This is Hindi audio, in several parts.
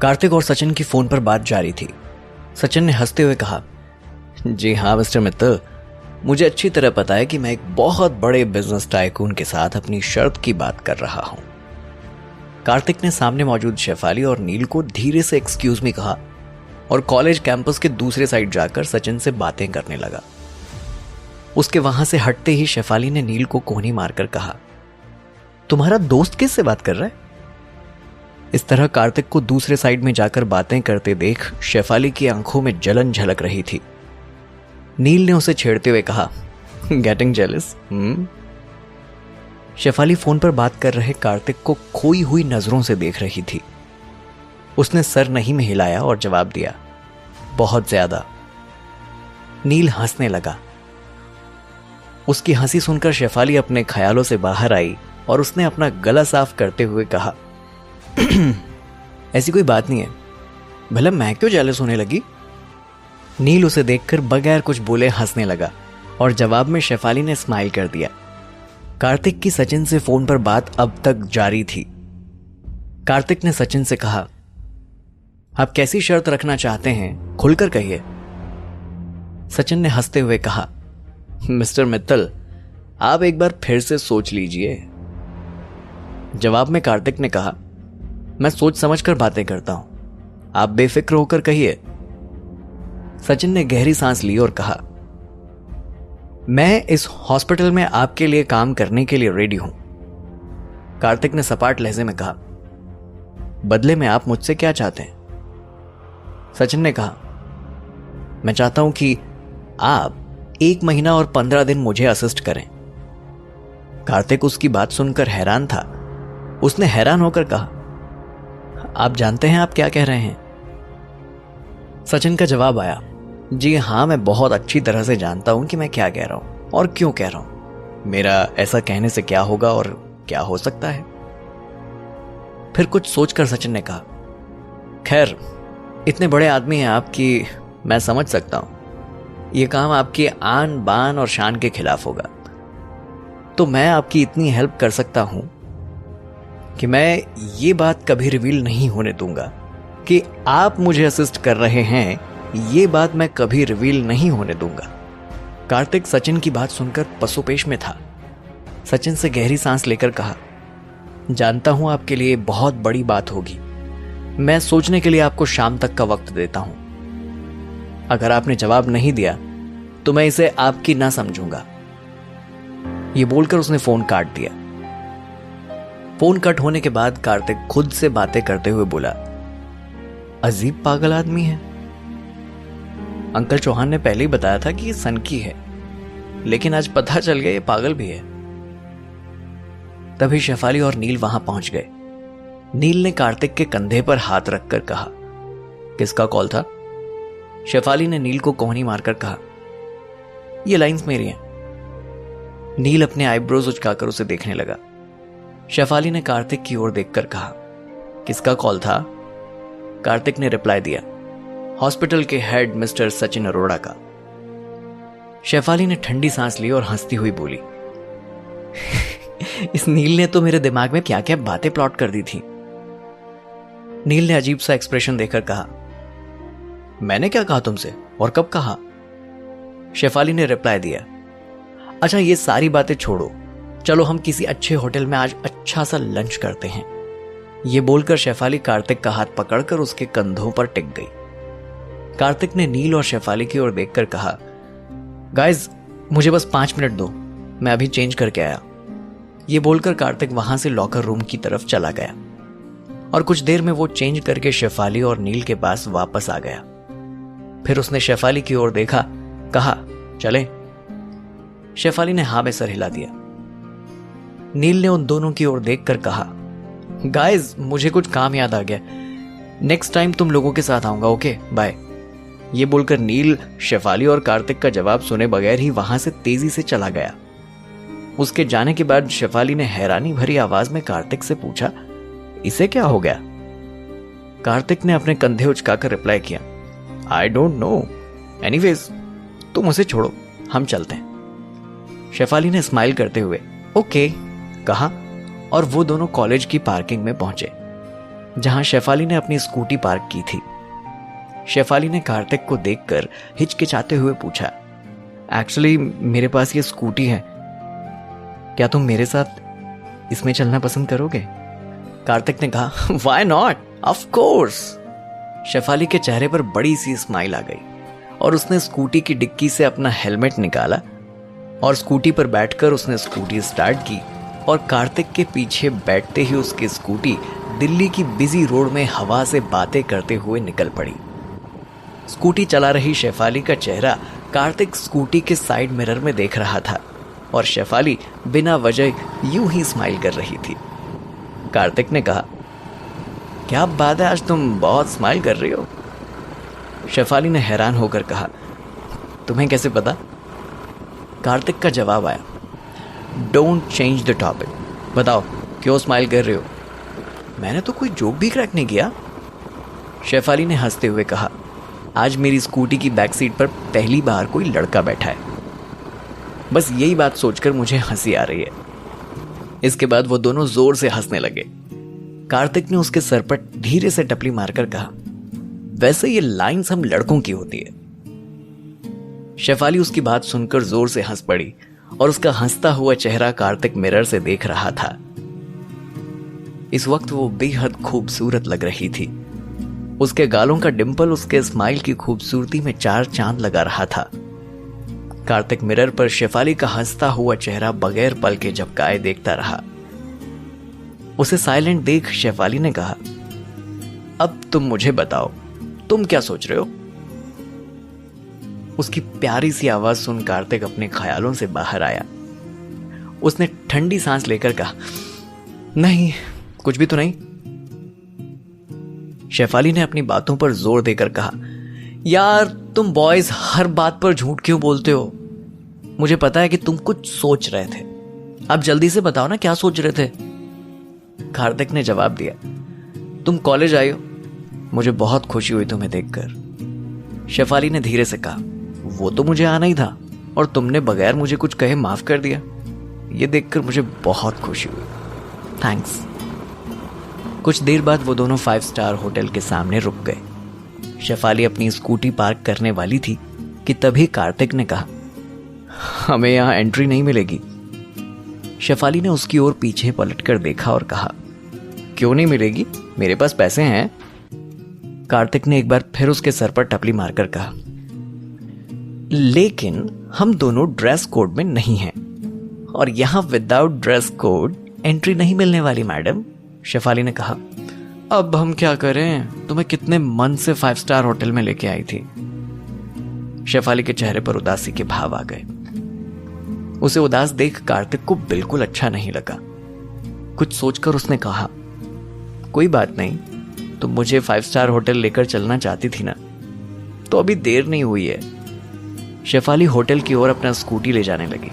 कार्तिक और सचिन की फोन पर बात जारी थी। सचिन ने हंसते हुए कहा, जी हाँ मिस्टर मित्तल, मुझे अच्छी तरह पता है कि मैं एक बहुत बड़े बिजनेस टाइकून के साथ अपनी शर्त की बात कर रहा हूं। कार्तिक ने सामने मौजूद शेफाली और नील को धीरे से एक्सक्यूज मी कहा और कॉलेज कैंपस के दूसरे साइड जाकर सचिन से बातें करने लगा। उसके वहां से हटते ही शेफाली ने नील को कोहनी मारकर कहा, तुम्हारा दोस्त किससे बात कर रहा है? इस तरह कार्तिक को दूसरे साइड में जाकर बातें करते देख शेफाली की आंखों में जलन झलक रही थी। नील ने उसे छेड़ते हुए कहा, गेटिंग जेलस? शेफाली फोन पर बात कर रहे कार्तिक को खोई हुई नजरों से देख रही थी। उसने सर नहीं में हिलाया और जवाब दिया, बहुत ज्यादा। नील हंसने लगा। उसकी हंसी सुनकर शेफाली अपने ख्यालों से बाहर आई और उसने अपना गला साफ करते हुए कहा, ऐसी कोई बात नहीं है, भला मैं क्यों जेलस होने लगी? नील उसे देखकर बगैर कुछ बोले हंसने लगा और जवाब में शेफाली ने स्माइल कर दिया। कार्तिक की सचिन से फोन पर बात अब तक जारी थी। कार्तिक ने सचिन से कहा, आप कैसी शर्त रखना चाहते हैं, खुलकर कहिए। सचिन ने हंसते हुए कहा, मिस्टर मित्तल, आप एक बार फिर से सोच लीजिए। जवाब में कार्तिक ने कहा, मैं सोच समझकर बातें करता हूं, आप बेफिक्र होकर कहिए। सचिन ने गहरी सांस ली और कहा, मैं इस हॉस्पिटल में आपके लिए काम करने के लिए रेडी हूं। कार्तिक ने सपाट लहजे में कहा, बदले में आप मुझसे क्या चाहते हैं? सचिन ने कहा, मैं चाहता हूं कि आप 1 महीना और 15 दिन मुझे असिस्ट करें। कार्तिक उसकी बात सुनकर हैरान था। उसने हैरान होकर कहा, आप जानते हैं आप क्या कह रहे हैं? सचिन का जवाब आया, जी हां, मैं बहुत अच्छी तरह से जानता हूं कि मैं क्या कह रहा हूं और क्यों कह रहा हूं। मेरा ऐसा कहने से क्या होगा और क्या हो सकता है? फिर कुछ सोचकर सचिन ने कहा, खैर, इतने बड़े आदमी हैं आप कि मैं समझ सकता हूं यह काम आपकी आन बान और शान के खिलाफ होगा, तो मैं आपकी इतनी हेल्प कर सकता हूं कि मैं ये बात कभी रिवील नहीं होने दूंगा कि आप मुझे असिस्ट कर रहे हैं। ये बात मैं कभी रिवील नहीं होने दूंगा। कार्तिक सचिन की बात सुनकर पसोपेश में था। सचिन से गहरी सांस लेकर कहा, जानता हूं आपके लिए बहुत बड़ी बात होगी, मैं सोचने के लिए आपको शाम तक का वक्त देता हूं। अगर आपने जवाब नहीं दिया तो मैं इसे आपकी ना समझूंगा। यह बोलकर उसने फोन काट दिया। फोन कट होने के बाद कार्तिक खुद से बातें करते हुए बोला, अजीब पागल आदमी है। अंकल चौहान ने पहले ही बताया था कि ये सनकी है, लेकिन आज पता चल गया ये पागल भी है। तभी शेफाली और नील वहां पहुंच गए। नील ने कार्तिक के कंधे पर हाथ रखकर कहा, किसका कॉल था? शेफाली ने नील को कोहनी मारकर कहा, ये लाइंस मेरी हैं। नील अपने आईब्रोज उचकाकर उसे देखने लगा। शेफाली ने कार्तिक की ओर देखकर कहा, किसका कॉल था? कार्तिक ने रिप्लाई दिया, हॉस्पिटल के हेड मिस्टर सचिन अरोड़ा का। शेफाली ने ठंडी सांस ली और हंसती हुई बोली, इस नील ने तो मेरे दिमाग में क्या क्या बातें प्लॉट कर दी थी। नील ने अजीब सा एक्सप्रेशन देकर कहा, मैंने क्या कहा तुमसे और कब कहा? शेफाली ने रिप्लाई दिया, अच्छा ये सारी बातें छोड़ो, चलो हम किसी अच्छे होटल में आज अच्छा सा लंच करते हैं। यह बोलकर शेफाली कार्तिक का हाथ पकड़कर उसके कंधों पर टिक गई। कार्तिक ने नील और शेफाली की ओर देखकर कहा, गाइज मुझे बस 5 मिनट दो, मैं अभी चेंज करके आया। यह बोलकर कार्तिक वहां से लॉकर रूम की तरफ चला गया और कुछ देर में वो चेंज करके शेफाली और नील के पास वापस आ गया। फिर उसने शेफाली की ओर देखा, कहा, चले? शेफाली ने हां में सर हिला दिया। नील ने उन दोनों की ओर देखकर कहा, गाइज मुझे कुछ काम याद आ गया, नेक्स्ट टाइम तुम लोगों के साथ आऊंगा, ओके बाय। ये बोलकर नील शेफाली और कार्तिक का जवाब सुने बगैर ही वहां से तेजी से चला गया। उसके जाने के बाद शेफाली ने हैरानी भरी आवाज में कार्तिक से पूछा, इसे क्या हो गया? कार्तिक ने अपने कंधे उचकाकर रिप्लाई किया, आई डोंट नो, एनीवेज तुम उसे छोड़ो, हम चलते हैं। शेफाली ने स्माइल करते हुए ओके कहा और वो दोनों कॉलेज की पार्किंग में पहुंचे। जहां शेफाली ने अपनी स्कूटी पार्क की थी। शेफाली ने कार्तिक को देखकर हिचकिचाते हुए पूछा, एक्चुअली मेरे पास ये स्कूटी है, क्या तुम मेरे साथ इसमें चलना पसंद करोगे? कार्तिक ने कहा, why not, of course. Shefali के चेहरे पर बड़ी सी स्माइल आ गई और उसने स्कूटी की डिक्की से अपना हेलमेट निकाला और स्कूटी पर बैठकर उसने स्कूटी स्टार्ट की और कार्तिक के पीछे बैठते ही उसकी स्कूटी दिल्ली की बिजी रोड में हवा से बातें करते हुए निकल पड़ी। स्कूटी चला रही शेफाली का चेहरा कार्तिक स्कूटी के साइड मिरर में देख रहा था और शेफाली बिना वजह यूं ही स्माइल कर रही थी। कार्तिक ने कहा, क्या बात है, आज तुम बहुत स्माइल कर रही हो। शेफाली ने हैरान होकर कहा, तुम्हें कैसे पता? कार्तिक का जवाब आया, डोंट चेंज द टॉपिक, बताओ क्यों स्माइल कर रहे हो? मैंने तो कोई जोक भी क्रैक नहीं किया। शेफाली ने हंसते हुए कहा, आज मेरी स्कूटी की बैक सीट पर पहली बार कोई लड़का बैठा है। बस यही बात सोचकर मुझे हंसी आ रही है। इसके बाद वो दोनों जोर से हंसने लगे। कार्तिक ने उसके सर पर धीरे से टपली मारकर कहा, वैसे ये लाइंस हम लड़कों की होती है। शेफाली उसकी बात सुनकर जोर से हंस पड़ी और उसका हंसता हुआ चेहरा कार्तिक मिरर से देख रहा था। इस वक्त वो बेहद खूबसूरत लग रही थी। उसके गालों का डिंपल उसके स्माइल की खूबसूरती में चार चांद लगा रहा था। कार्तिक मिरर पर शेफाली का हंसता हुआ चेहरा बगैर पल के झपकाए देखता रहा। उसे साइलेंट देख शेफाली ने कहा, अब तुम मुझे बताओ, तुम क्या सोच रहे हो? उसकी प्यारी सी आवाज सुन कार्तिक अपने ख्यालों से बाहर आया। उसने ठंडी सांस लेकर कहा, नहीं, कुछ भी तो नहीं। शेफाली ने अपनी बातों पर जोर देकर कहा, यार तुम बॉयज हर बात पर झूठ क्यों बोलते हो? मुझे पता है कि तुम कुछ सोच रहे थे, अब जल्दी से बताओ ना क्या सोच रहे थे। कार्तिक ने जवाब दिया, तुम कॉलेज आई हो, मुझे बहुत खुशी हुई तुम्हें देखकर। शेफाली ने धीरे से कहा, वो तो मुझे आना ही था और तुमने बगैर मुझे कुछ कहे माफ कर दिया, ये देखकर मुझे बहुत खुशी हुई, थैंक्स। कुछ देर बाद वो दोनों 5 स्टार होटल के सामने रुक गए। शेफाली अपनी स्कूटी पार्क करने वाली थी कि तभी कार्तिक ने कहा, हमें यहां एंट्री नहीं मिलेगी। शेफाली ने उसकी ओर पीछे पलटकर देखा और कहा, क्यों नहीं मिलेगी, मेरे पास पैसे हैं। कार्तिक ने एक बार फिर उसके सर पर टपली मारकर कहा, लेकिन हम दोनों ड्रेस कोड में नहीं हैं और यहां विदाउट ड्रेस कोड एंट्री नहीं मिलने वाली मैडम। शेफाली ने कहा, अब हम क्या करें, तुम्हें कितने मन से 5 स्टार होटल में लेके आई थी। शेफाली के चेहरे पर उदासी के भाव आ गए। उसे उदास देख कार्तिक को बिल्कुल अच्छा नहीं लगा। कुछ सोचकर उसने कहा, कोई बात नहीं, तुम मुझे 5 स्टार होटल लेकर चलना चाहती थी ना, तो अभी देर नहीं हुई है। शेफाली होटल की ओर अपना स्कूटी ले जाने लगी।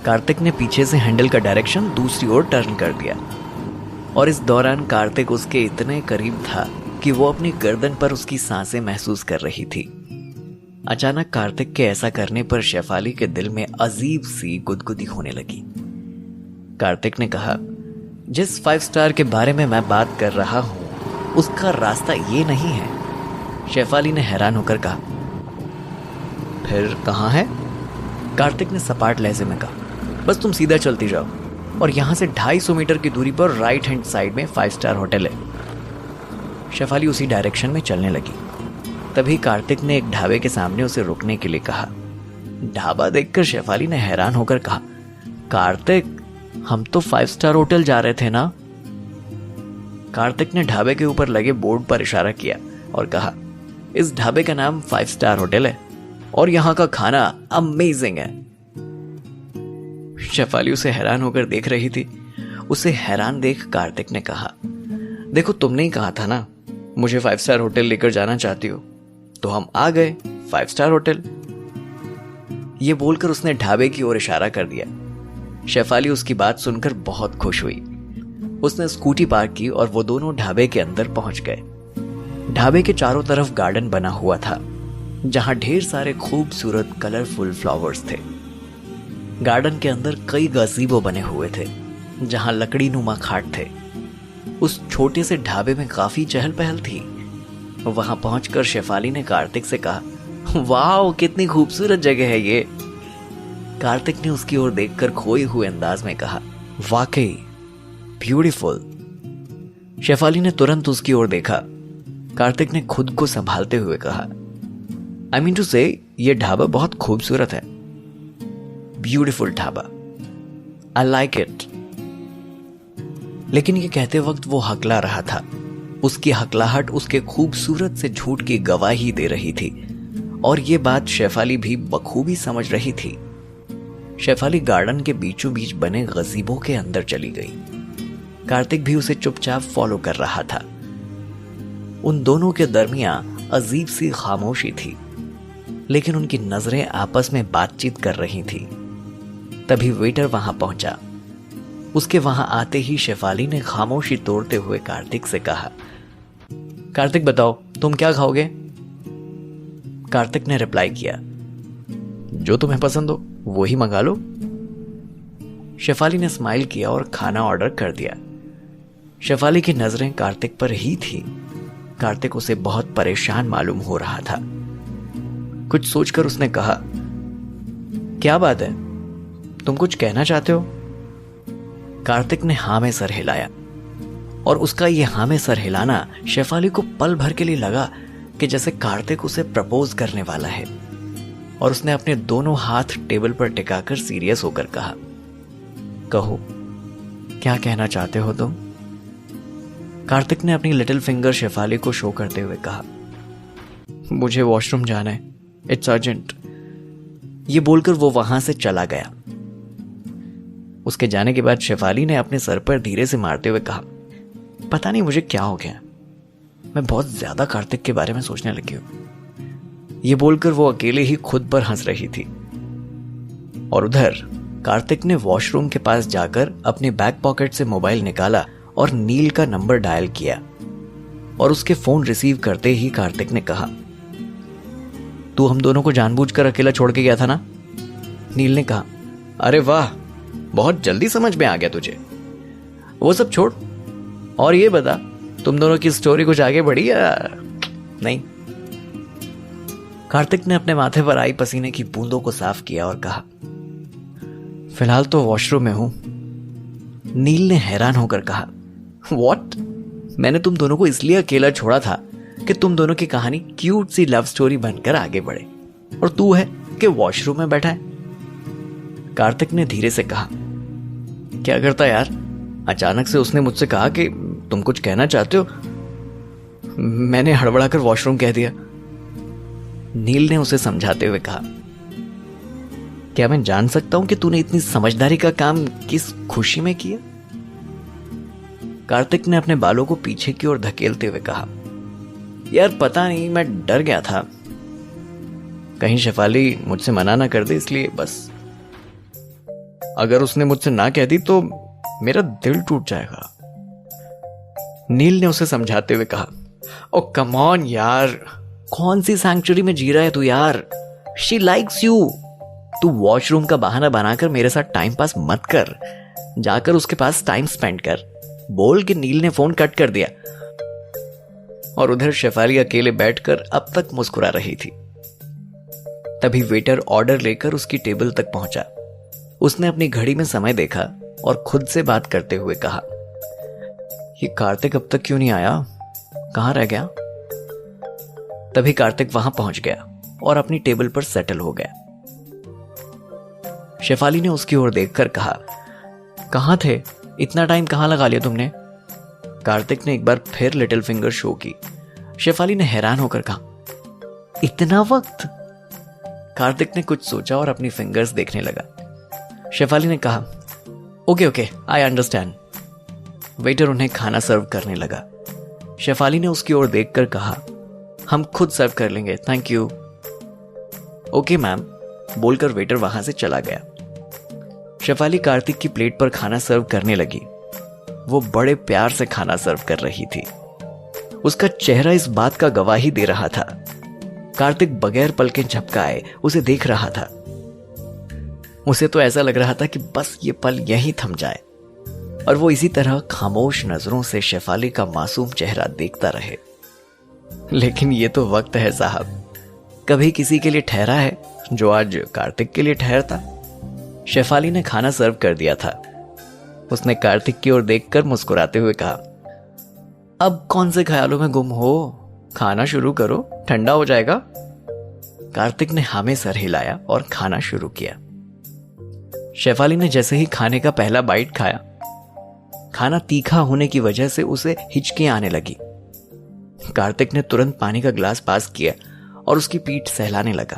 कार्तिक ने पीछे से हैंडल का डायरेक्शन दूसरी ओर टर्न कर दिया और इस दौरान कार्तिक उसके इतने करीब था कि वो अपनी गर्दन पर उसकी सांसें महसूस कर रही थी। अचानक कार्तिक के ऐसा करने पर शेफाली के दिल में अजीब सी गुदगुदी होने लगी। कार्तिक ने कहा, जिस 5 स्टार के बारे में मैं बात कर रहा हूं उसका रास्ता ये नहीं है। शेफाली ने हैरान होकर कहा, फिर कहां है? कार्तिक ने सपाट लहजे में कहा, बस तुम सीधा चलती जाओ और यहां से 250 मीटर की दूरी पर राइट हैंड साइड में 5 स्टार होटल है। शेफाली उसी डायरेक्शन में चलने लगी। तभी कार्तिक ने एक ढाबे के सामने उसे रुकने के लिए कहा। ढाबा देखकर शेफाली ने हैरान होकर कहा, कार्तिक, हम तो 5 स्टार होटल जा रहे थे ना। कार्तिक ने ढाबे के ऊपर लगे बोर्ड पर इशारा किया और कहा, इस ढाबे का नाम 5 स्टार होटल है और यहां का खाना अमेजिंग है। शेफाली उसे हैरान होकर देख रही थी। उसे हैरान देख कार्तिक ने कहा, देखो तुमने ही कहा था ना मुझे 5 स्टार होटल लेकर जाना चाहती हो, तो हम आ गए 5 स्टार होटल। ये बोलकर उसने ढाबे की ओर इशारा कर दिया। शेफाली उसकी बात सुनकर बहुत खुश हुई। उसने स्कूटी पार्क की और वो दोनों ढाबे के अंदर पहुंच गए। ढाबे के चारों तरफ गार्डन बना हुआ था जहां ढेर सारे खूबसूरत कलरफुल फ्लावर्स थे। गार्डन के अंदर कई गज़ीबो बने हुए थे जहां लकड़ी नुमा खाट थे। उस छोटे से ढाबे में काफी चहल पहल थी। वहां पहुंचकर शेफाली ने कार्तिक से कहा, वाह कितनी खूबसूरत जगह है ये। कार्तिक ने उसकी ओर देखकर खोए हुए अंदाज में कहा, वाकई ब्यूटीफुल। शेफाली ने तुरंत उसकी ओर देखा। कार्तिक ने खुद को संभालते हुए कहा, आई मीन टू से ये ढाबा बहुत खूबसूरत है। Beautiful dhaba, I like it. लेकिन ये कहते वक्त वो हकला रहा था। उसकी हकलाहट उसके खूबसूरत से झूठ की गवाही दे रही थी और ये बात शेफाली भी बखूबी समझ रही थी। शेफाली गार्डन के बीचों बीच बने गज़ीबो के अंदर चली गई। कार्तिक भी उसे चुपचाप फॉलो कर रहा था। उन दोनों के दरमियान अजीब सी खामोशी थी, लेकिन उनकी नजरें आपस में बातचीत कर रही थी। तभी वेटर वहां पहुंचा। उसके वहां आते ही शेफाली ने खामोशी तोड़ते हुए कार्तिक से कहा, कार्तिक बताओ तुम क्या खाओगे? कार्तिक ने रिप्लाई किया, जो तुम्हें पसंद हो वो ही मंगा लो। शेफाली ने स्माइल किया और खाना ऑर्डर कर दिया। शेफाली की नजरें कार्तिक पर ही थी। कार्तिक उसे बहुत परेशान मालूम हो रहा था। कुछ सोचकर उसने कहा, क्या बात है, तुम कुछ कहना चाहते हो? कार्तिक ने हां में सर हिलाया और उसका यह हां में सर हिलाना शेफाली को पल भर के लिए लगा कि जैसे कार्तिक उसे प्रपोज करने वाला है। और उसने अपने दोनों हाथ टेबल पर टिकाकर सीरियस होकर कहा, कहो क्या कहना चाहते हो तुम? कार्तिक ने अपनी लिटिल फिंगर शेफाली को शो करते हुए कहा, मुझे वॉशरूम जाना है, इट्स अर्जेंट। ये बोलकर वो वहां से चला गया। उसके जाने के बाद शेफाली ने अपने सर पर धीरे से मारते हुए कहा, पता नहीं मुझे क्या हो गया, मैं बहुत ज्यादा कार्तिक के बारे में सोचने लगी हूं। ये बोलकर वो अकेले ही खुद पर हंस रही थी। और उधर कार्तिक ने वॉशरूम के पास जाकर अपने बैक पॉकेट से मोबाइल निकाला और नील का नंबर डायल किया। और उसके फोन रिसीव करते ही कार्तिक ने कहा, तू हम दोनों को जानबूझकर अकेला छोड़ के गया था ना? नील ने कहा, अरे वाह, बहुत जल्दी समझ में आ गया तुझे। वो सब छोड़ और ये बता, तुम दोनों की स्टोरी कुछ आगे बढ़ी या नहीं? कार्तिक ने अपने माथे पर आई पसीने की बूंदों को साफ किया और कहा, फिलहाल तो वॉशरूम में हूं। नील ने हैरान होकर कहा, व्हाट? मैंने तुम दोनों को इसलिए अकेला छोड़ा था कि तुम दोनों की कहानी क्यूट सी लव स्टोरी बनकर आगे बढ़े, और तू है कि वॉशरूम में बैठा है। कार्तिक ने धीरे से कहा, क्या करता यार, अचानक से उसने मुझसे कहा कि तुम कुछ कहना चाहते हो, मैंने हड़बड़ाकर वॉशरूम कह दिया। नील ने उसे समझाते हुए कहा, क्या मैं जान सकता हूं कि तूने इतनी समझदारी का काम किस खुशी में किया? कार्तिक ने अपने बालों को पीछे की ओर धकेलते हुए कहा, यार पता नहीं, मैं डर गया था, कहीं शेफाली मुझसे मना ना कर दे, इसलिए बस। अगर उसने मुझसे ना कह दी तो मेरा दिल टूट जाएगा। नील ने उसे समझाते हुए कहा, ओ कम ऑन यार, कौन सी सैंक्चुरी में जी रहा है तू यार? She likes you. तू वॉशरूम का बहाना बनाकर मेरे साथ टाइम पास मत कर, जाकर उसके पास टाइम स्पेंड कर, बोल के नील ने फोन कट कर दिया। और उधर शेफाली अकेले बैठकर अब तक मुस्कुरा रही थी। तभी वेटर ऑर्डर लेकर उसकी टेबल तक पहुंचा। उसने अपनी घड़ी में समय देखा और खुद से बात करते हुए कहा, ये कार्तिक अब तक क्यों नहीं आया, कहां रह गया? तभी कार्तिक वहां पहुंच गया और अपनी टेबल पर सेटल हो गया। शेफाली ने उसकी ओर देखकर कहा, कहां थे, इतना टाइम कहां लगा लिया तुमने? कार्तिक ने एक बार फिर लिटिल फिंगर शो की। शेफाली ने हैरान होकर कहा, इतना वक्त? कार्तिक ने कुछ सोचा और अपनी फिंगर्स देखने लगा। शेफाली ने कहा, okay okay, I understand. Waiter उन्हें खाना सर्व करने लगा। शेफाली ने उसकी ओर देखकर कहा, हम खुद सर्व कर लेंगे, थैंक यू। ओके मैम, बोलकर वेटर वहां से चला गया। शेफाली कार्तिक की प्लेट पर खाना सर्व करने लगी। वो बड़े प्यार से खाना सर्व कर रही थी। उसका चेहरा इस बात का गवाही दे रहा था। कार्तिक बगैर पलकें झपकाए उसे देख रहा था। उसे तो ऐसा लग रहा था कि बस ये पल यहीं थम जाए। और वो इसी तरह खामोश नजरों से शेफाली का मासूम चेहरा देखता रहे। लेकिन ये तो वक्त है साहब, कभी किसी के लिए ठहरा है जो आज कार्तिक के लिए ठहरता। शेफाली ने खाना सर्व कर दिया था। उसने कार्तिक की ओर देखकर मुस्कुराते हुए कहा, अब कौन से ख्यालों में गुम हो, खाना शुरू करो, ठंडा हो जाएगा। कार्तिक ने हाँ में सर हिलाया और खाना शुरू किया। शेफाली ने जैसे ही खाने का पहला बाइट खाया, खाना तीखा होने की वजह से उसे हिचकियां आने लगी। कार्तिक ने तुरंत पानी का ग्लास पास किया और उसकी पीठ सहलाने लगा।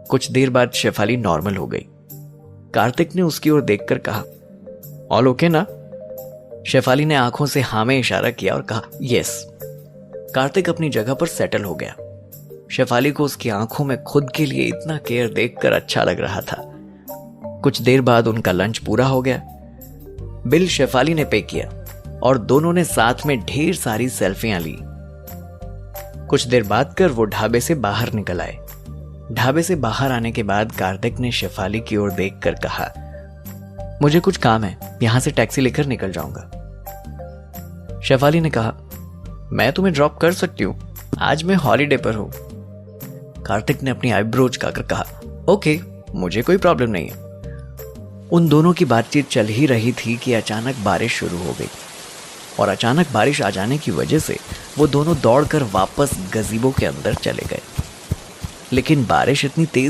कुछ देर बाद शेफाली नॉर्मल हो गई। कार्तिक ने उसकी ओर देखकर कहा, ऑल ओके ना? शेफाली ने आंखों से हाँ में इशारा किया और कहा, यस। कार्तिक अपनी जगह पर सेटल हो गया। शेफाली को उसकी आंखों में खुद के लिए इतना केयर देखकर अच्छा लग रहा था। कुछ देर बाद उनका लंच पूरा हो गया। बिल शेफाली ने पे किया और दोनों ने साथ में ढेर सारी सेल्फियां ली। कुछ देर बाद कर वो ढाबे से बाहर निकल आए। ढाबे से बाहर आने के बाद कार्तिक ने शेफाली की ओर देखकर कहा, मुझे कुछ काम है, यहां से टैक्सी लेकर निकल जाऊंगा। शेफाली ने कहा, मैं तुम्हें ड्रॉप कर सकती हूं, आज मैं हॉलीडे पर हूं। कार्तिक ने अपनी आईब्रो उचकाकर कहा, ओके, मुझे कोई प्रॉब्लम नहीं है। उन दोनों की बातचीत चल ही रही थी कि अचानक बारिश शुरू हो गई और अचानक बारिश आ जाने की वजह से वो दोनों दौड़कर वापस गज़ीबो के अंदर चले गए। लेकिन बारिश इतनी तेज